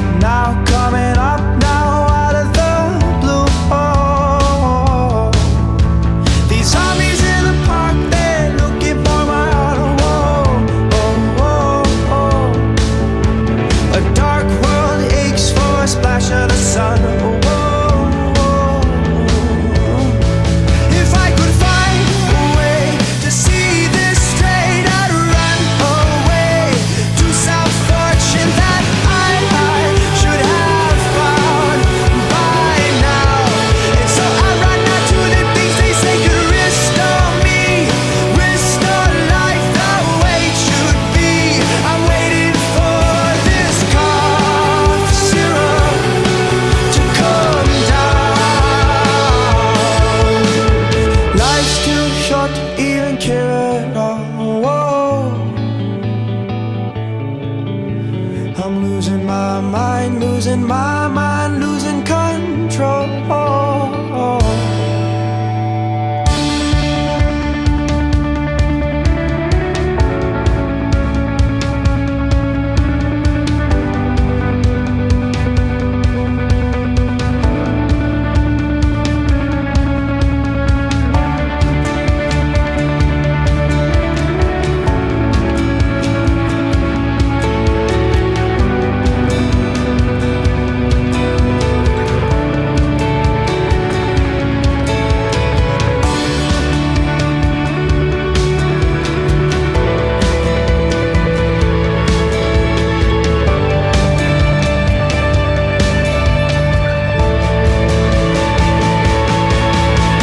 up now, coming up now out of the blue. These zombies in the park, they're looking for my heart. A dark world aches for a splash of the sun. If I could find a way to see this straight, I'd run away to some fortune that I should have found by now. And so I run out to the things they say could restore me, restore life the way it should be. I'm waiting for this cough syrup to come down. Life's too short to even care at all. I'm losing my mind, losing my mind, losing control.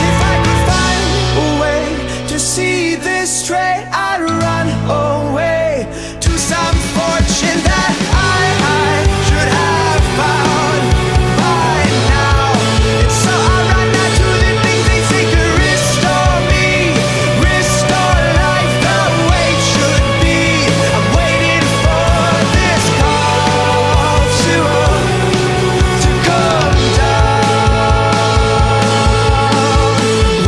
If I could find a way to see this straight, I'd run away to some fortune that I should have found by now. And so I run out to the things they say could restore me, restore life the way it should be. I'm waiting for this cough syrup to come down.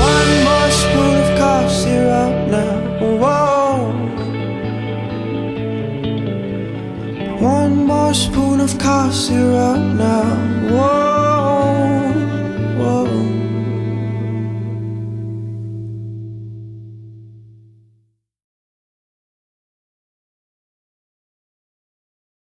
One more spoon of cough syrup now. Whoa. One more spoon of cough syrup now.